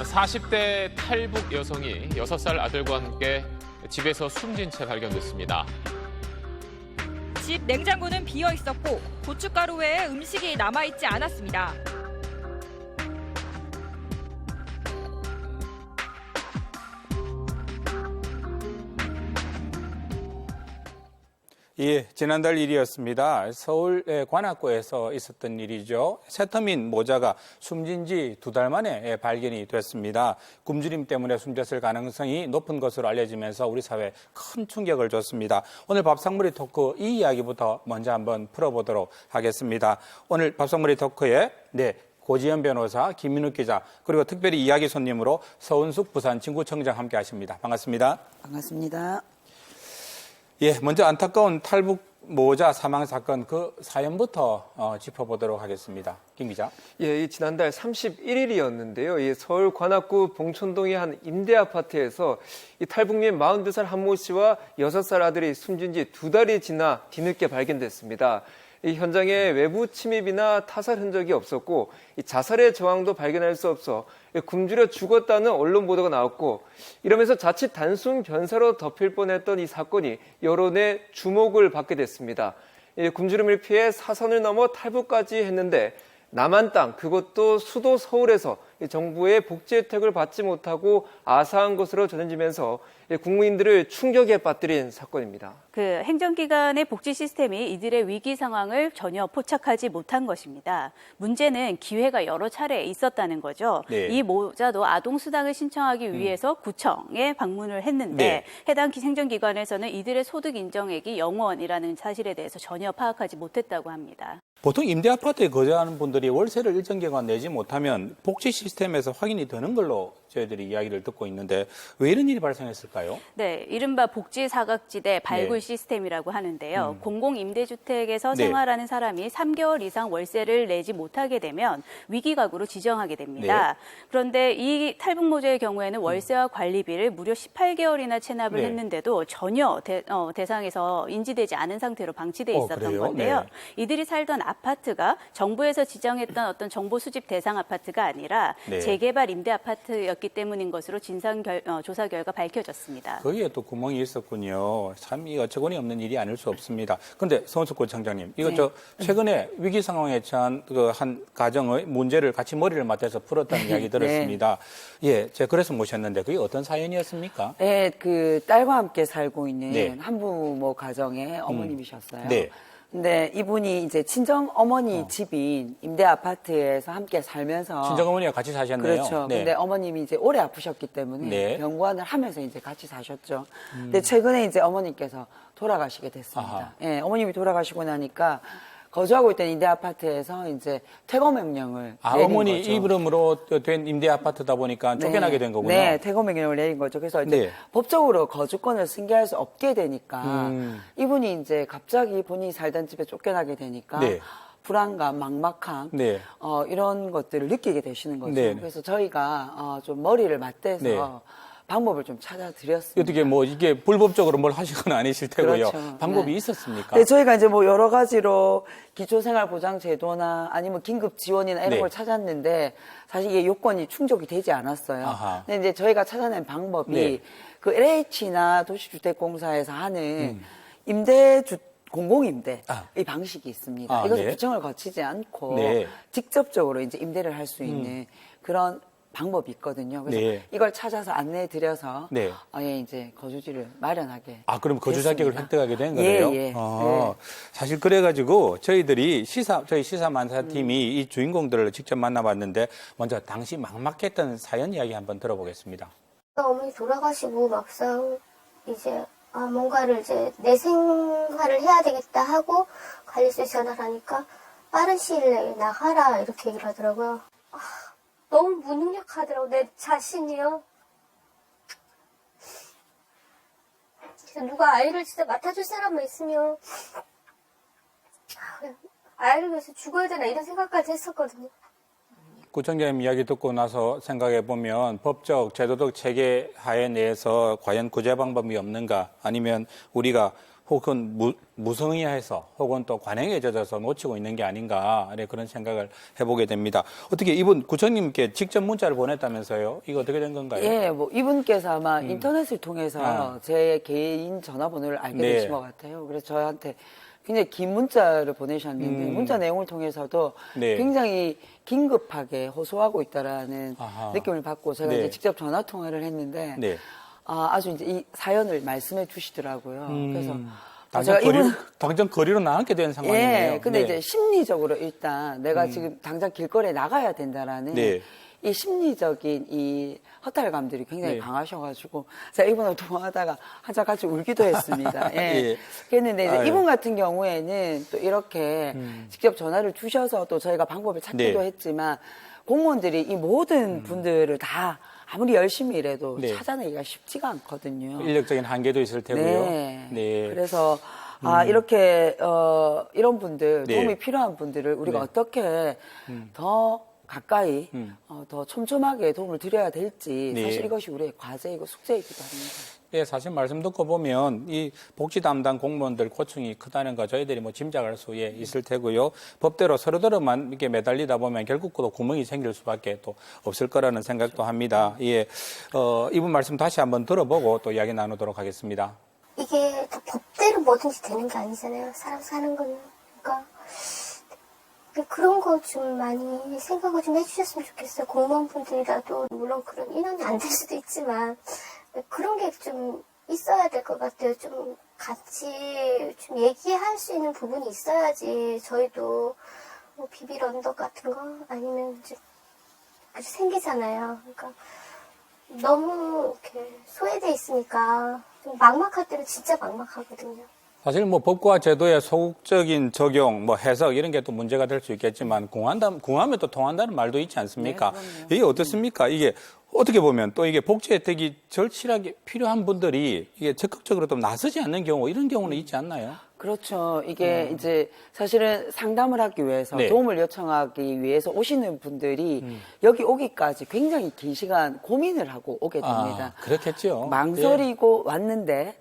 40대 탈북 여성이 6살 아들과 함께 집에서 숨진 채 발견됐습니다. 집 냉장고는 비어 있었고 고춧가루 외에 음식이 남아있지 않았습니다. 예, 지난달 일이었습니다. 서울 관악구에서 있었던 일이죠. 새터민 모자가 숨진 지 2달 만에 발견이 됐습니다. 굶주림 때문에 숨졌을 가능성이 높은 것으로 알려지면서 우리 사회에 큰 충격을 줬습니다. 오늘 밥상머리 토크 이 이야기부터 먼저 한번 풀어보도록 하겠습니다. 오늘 밥상머리 토크에 고지연 변호사, 김민욱 기자, 그리고 특별히 이야기 손님으로 서은숙 부산 진구청장 함께 하십니다. 반갑습니다. 반갑습니다. 예, 먼저 안타까운 탈북 모자 사망 사건 그 사연부터 짚어보도록 하겠습니다. 김 기자. 예, 지난달 31일이었는데요. 서울 관악구 봉천동의 한 임대 아파트에서 이 탈북민 42살 한모 씨와 6살 아들이 숨진 지 2달이 지나 뒤늦게 발견됐습니다. 이 현장에 외부 침입이나 타살 흔적이 없었고 이 자살의 정황도 발견할 수 없어 굶주려 죽었다는 언론 보도가 나왔고 이러면서 자칫 단순 변사로 덮일 뻔했던 이 사건이 여론의 주목을 받게 됐습니다. 굶주림을 피해 사선을 넘어 탈북까지 했는데 남한 땅, 그것도 수도 서울에서 정부의 복지 혜택을 받지 못하고 아사한 것으로 전해지면서 국민들을 충격에 빠뜨린 사건입니다. 행정기관의 복지 시스템이 이들의 위기 상황을 전혀 포착하지 못한 것입니다. 문제는 기회가 여러 차례 있었다는 거죠. 네. 이 모자도 아동수당을 신청하기 위해서 구청에 방문을 했는데 해당 행정기관에서는 이들의 소득 인정액이 0원이라는 사실에 대해서 전혀 파악하지 못했다고 합니다. 보통 임대 아파트에 거주하는 분들이 월세를 일정 기간 내지 못하면 복지 시스템에서 확인이 되는 걸로 저희들이 이야기를 듣고 있는데 왜 이런 일이 발생했을까요? 네, 이른바 복지 사각지대 발굴 시스템이라고 하는데요. 공공임대주택에서 생활하는 사람이 3개월 이상 월세를 내지 못하게 되면 위기가구로 지정하게 됩니다. 그런데 이 탈북모자의 경우에는 월세와 관리비를 무려 18개월이나 체납을 했는데도 전혀 대상에서 인지되지 않은 상태로 방치돼 있었던 그래요? 건데요. 이들이 살던 아파트가 정부에서 지정했던 어떤 정보 수집 대상 아파트가 아니라 재개발 임대 아파트였기 때문인 것으로 조사 결과 밝혀졌습니다. 거기에 또 구멍이 있었군요. 참 이 어처구니 없는 일이 아닐 수 없습니다. 그런데 서은숙 구청장님, 이거 최근에 위기 상황에 처한 한 가정의 문제를 같이 머리를 맞대서 풀었다는 이야기 들었습니다. 예, 제가 그래서 모셨는데 그게 어떤 사연이었습니까? 네, 그 딸과 함께 살고 있는 한부모 가정의 어머님이셨어요. 근데 이분이 이제 친정 어머니 집인 임대 아파트에서 함께 살면서 친정 어머니와 같이 사셨네요. 그렇죠. 근데 어머님이 이제 오래 아프셨기 때문에 병관을 하면서 이제 같이 사셨죠. 근데 최근에 이제 어머님께서 돌아가시게 됐습니다. 예, 어머님이 돌아가시고 나니까 거주하고 있던 임대 아파트에서 이제 퇴거 명령을 내린 어머니 거죠. 이름으로 된 임대 아파트다 보니까 쫓겨나게 된 거군요. 네, 퇴거 명령을 내린 거죠. 그래서 이제 법적으로 거주권을 승계할 수 없게 되니까 이분이 이제 갑자기 본인이 살던 집에 쫓겨나게 되니까 불안감, 막막함 이런 것들을 느끼게 되시는 거죠. 그래서 저희가 좀 머리를 맞대서 방법을 좀 찾아드렸습니다. 어떻게 이게 불법적으로 뭘 하시거나 아니실 테고요. 그렇죠. 방법이 있었습니까? 네, 저희가 이제 여러 가지로 기초생활보장제도나 아니면 긴급 지원이나 이런 걸 찾았는데 사실 이게 요건이 충족이 되지 않았어요. 근데 이제 저희가 찾아낸 방법이 그 LH나 도시주택공사에서 하는 공공임대 이 방식이 있습니다. 이것을 구청을 거치지 않고 직접적으로 이제 임대를 할 수 있는 그런 방법이 있거든요. 그래서 이걸 찾아서 안내해드려서 이제 거주지를 마련하게 그럼 거주 자격을 됐습니다. 획득하게 된 거네요. 사실 그래가지고 저희 시사만사팀이 이 주인공들을 직접 만나봤는데 먼저 당시 막막했던 사연 이야기 한번 들어보겠습니다. 어머니 돌아가시고 막상 이제 뭔가를 이제 내 생활을 해야 되겠다 하고 관리소에 전화를 하니까 빠른 시일 내에 나가라 이렇게 얘기를 하더라고요. 너무 무능력하더라고 내 자신이요. 그래서 누가 아이를 진짜 맡아줄 사람만 있으면 아이를 위해서 죽어야 되나 이런 생각까지 했었거든요. 구청장님 이야기 듣고 나서 생각해 보면 법적, 제도적 체계 하에 내에서 과연 구제 방법이 없는가 아니면 우리가 혹은 무성의해서 혹은 또 관행에 젖어서 놓치고 있는 게 아닌가 그런 생각을 해보게 됩니다. 어떻게 이분 구청님께 직접 문자를 보냈다면서요? 이거 어떻게 된 건가요? 예, 뭐 이분께서 아마 인터넷을 통해서 제 개인 전화번호를 알게 네. 되신 것 같아요. 그래서 저한테 굉장히 긴 문자를 보내셨는데 문자 내용을 통해서도 네. 굉장히 긴급하게 호소하고 있다라는 아하. 느낌을 받고 제가 네. 이제 직접 전화 통화를 했는데 네. 아주 이제 이 사연을 말씀해 주시더라고요. 그래서 당장 거리로 나앉게 된 상황이네요. 예, 근데 네. 이제 심리적으로 일단 내가 지금 당장 길거리에 나가야 된다라는 네. 이 심리적인 이 허탈감들이 굉장히 네. 강하셔가지고 제가 이분하고 통화하다가 한참 같이 울기도 했습니다. 예. 예. 그랬는데 이제 아유. 이분 같은 경우에는 또 이렇게 직접 전화를 주셔서 또 저희가 방법을 찾기도 네. 했지만 공무원들이 이 모든 분들을 다 아무리 열심히 일해도 네. 찾아내기가 쉽지가 않거든요. 인력적인 한계도 있을 테고요. 네. 네. 그래서 이렇게 이런 분들 네. 도움이 필요한 분들을 우리가 네. 어떻게 더 가까이 더 촘촘하게 도움을 드려야 될지 네. 사실 이것이 우리의 과제이고 숙제이기도 합니다. 예, 사실 말씀 듣고 보면 이 복지 담당 공무원들 고충이 크다는 거 저희들이 뭐 짐작할 수 있을 테고요. 법대로 서로서로만 이렇게 매달리다 보면 결국 또 구멍이 생길 수밖에 또 없을 거라는 생각도 합니다. 예, 이분 말씀 다시 한번 들어보고 또 이야기 나누도록 하겠습니다. 이게 또 법대로 뭐든지 되는 게 아니잖아요. 사람 사는 거는. 그러니까 그런 거 좀 많이 생각을 좀 해주셨으면 좋겠어요. 공무원분들이라도 물론 그런 인원이 안 될 수도 있지만 그런 게 좀 있어야 될 것 같아요. 좀 같이 좀 얘기할 수 있는 부분이 있어야지 저희도 뭐 비빌 언덕 같은 거 아니면 이제 생기잖아요. 그러니까 너무 이렇게 소외돼 있으니까 좀 막막할 때는 진짜 막막하거든요. 사실 뭐 법과 제도의 소극적인 적용, 뭐 해석 이런 게 또 문제가 될 수 있겠지만 궁하면 또 통한다는 말도 있지 않습니까? 네, 이게 어떻습니까? 이게 어떻게 보면 또 이게 복지 혜택이 절실하게 필요한 분들이 이게 적극적으로 또 나서지 않는 경우 이런 경우는 있지 않나요? 그렇죠. 이게 이제 사실은 상담을 하기 위해서 네. 도움을 요청하기 위해서 오시는 분들이 여기 오기까지 굉장히 긴 시간 고민을 하고 오게 됩니다. 그렇겠죠. 망설이고 왔는데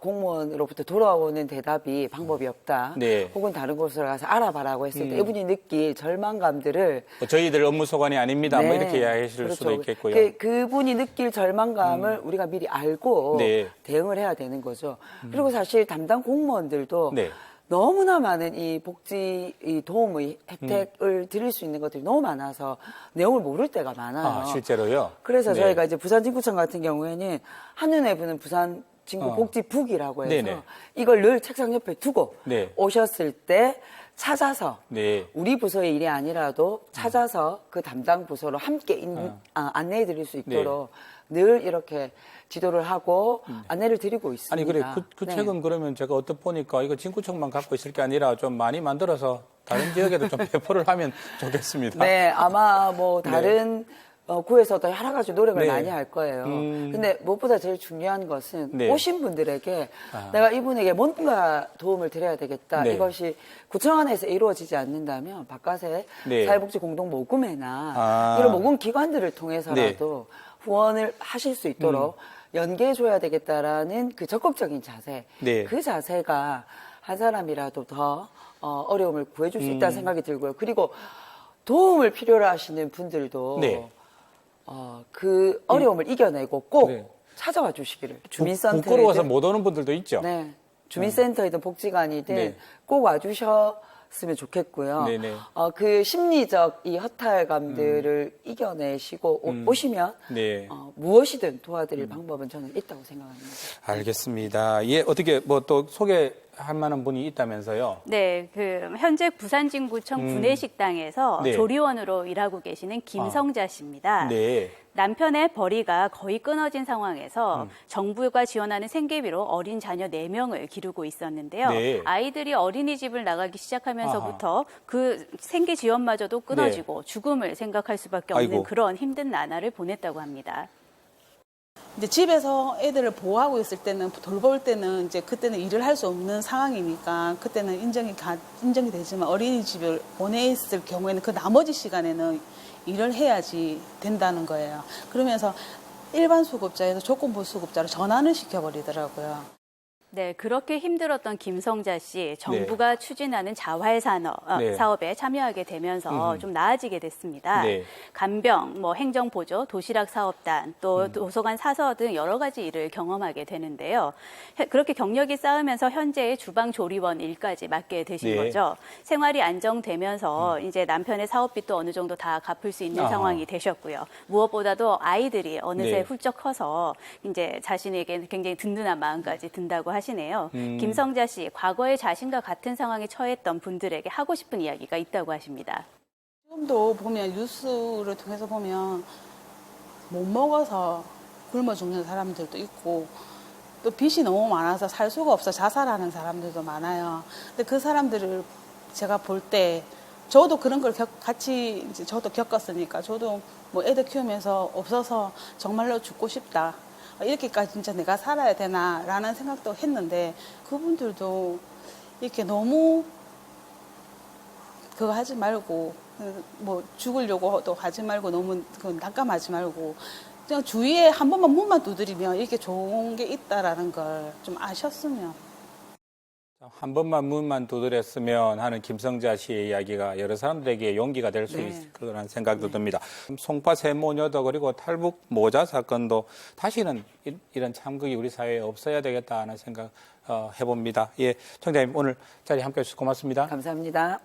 공무원으로부터 돌아오는 대답이 방법이 없다. 네. 혹은 다른 곳으로 가서 알아봐라고 했을 때 이분이 느낄 절망감들을 저희들 업무 소관이 아닙니다. 뭐 네. 이렇게 이야기하실 그렇죠. 수도 있겠고요. 그분이 느낄 절망감을 우리가 미리 알고 네. 대응을 해야 되는 거죠. 그리고 사실 담당 공무원들도 네. 너무나 많은 이 복지 이 도움의 혜택을 드릴 수 있는 것들이 너무 많아서 내용을 모를 때가 많아요. 실제로요? 그래서 네. 저희가 이제 부산진구청 같은 경우에는 한눈에 보는 부산 진구복지북이라고 해서 네네. 이걸 늘 책상 옆에 두고 네. 오셨을 때 찾아서 네. 우리 부서의 일이 아니라도 찾아서 그 담당 부서로 함께 안내해 드릴 수 있도록 늘 이렇게 지도를 하고 안내를 드리고 있습니다. 아니, 그래. 그 네. 책은 그러면 제가 어떻게 보니까 이거 진구청만 갖고 있을 게 아니라 좀 많이 만들어서 다른 지역에도 좀 배포를 하면 좋겠습니다. 네, 아마 뭐 다른 구에서도 여러 가지 노력을 네. 많이 할 거예요. 근데 무엇보다 제일 중요한 것은 네. 오신 분들에게 내가 이분에게 뭔가 도움을 드려야 되겠다. 네. 이것이 구청 안에서 이루어지지 않는다면 바깥에 네. 사회복지 공동 모금회나 이런 모금 기관들을 통해서라도 후원을 하실 수 있도록 연계해줘야 되겠다라는 그 적극적인 자세. 네. 그 자세가 한 사람이라도 더 어려움을 구해줄 수 있다는 생각이 들고요. 그리고 도움을 필요로 하시는 분들도 네. 그 어려움을 이겨내고 꼭 네. 찾아와 주시기를 주민센터에 부끄러워서 못 오는 분들도 있죠. 네, 주민센터이든 복지관이든 네. 꼭 와주셨으면 좋겠고요. 네네. 그 심리적 이 허탈감들을 이겨내시고 오시면 네. 무엇이든 도와드릴 방법은 저는 있다고 생각합니다. 알겠습니다. 예, 어떻게 뭐 또 소개할 만한 분이 있다면서요? 네, 현재 부산진구청 구내식당에서 네. 조리원으로 일하고 계시는 김성자 씨입니다. 네. 남편의 벌이가 거의 끊어진 상황에서 정부가 지원하는 생계비로 어린 자녀 4명을 기르고 있었는데요. 네. 아이들이 어린이집을 나가기 시작하면서부터 그 생계 지원마저도 끊어지고 죽음을 생각할 수밖에 없는 아이고. 그런 힘든 나날을 보냈다고 합니다. 이제 집에서 애들을 보호하고 있을 때는 돌볼 때는 이제 그때는 일을 할 수 없는 상황이니까 그때는 인정이 되지만 어린이집을 보내있을 경우에는 그 나머지 시간에는 일을 해야지 된다는 거예요. 그러면서 일반 수급자에서 조건부 수급자로 전환을 시켜버리더라고요. 네, 그렇게 힘들었던 김성자 씨, 정부가 추진하는 자활산업 사업에 참여하게 되면서 좀 나아지게 됐습니다. 간병, 행정보조, 도시락 사업단, 또 도서관 사서 등 여러 가지 일을 경험하게 되는데요. 그렇게 경력이 쌓으면서 현재의 주방 조리원 일까지 맡게 되신 거죠. 생활이 안정되면서 이제 남편의 사업비도 어느 정도 다 갚을 수 있는 상황이 되셨고요. 무엇보다도 아이들이 어느새 훌쩍 커서 이제 자신에게 굉장히 든든한 마음까지 든다고 하시네요. 김성자 씨, 과거에 자신과 같은 상황에 처했던 분들에게 하고 싶은 이야기가 있다고 하십니다. 지금도 보면 뉴스를 통해서 보면 못 먹어서 굶어 죽는 사람들도 있고 또 빚이 너무 많아서 살 수가 없어 자살하는 사람들도 많아요. 근데 그 사람들을 제가 볼 때 저도 그런 걸 같이 이제 저도 겪었으니까 저도 애들 키우면서 없어서 정말로 죽고 싶다. 이렇게까지 진짜 내가 살아야 되나라는 생각도 했는데 그분들도 이렇게 너무 그거 하지 말고 죽으려고도 하지 말고 너무 낙감하지 말고 그냥 주위에 한 번만 문만 두드리면 이렇게 좋은 게 있다라는 걸 좀 아셨으면. 한 번만 문만 두드렸으면 하는 김성자 씨의 이야기가 여러 사람들에게 용기가 될 수 있을 거라는 생각도 듭니다. 송파 세모녀도 그리고 탈북 모자 사건도 다시는 이런 참극이 우리 사회에 없어야 되겠다 하는 생각 해봅니다. 예, 총장님 오늘 자리 함께해 주셔서 고맙습니다. 감사합니다.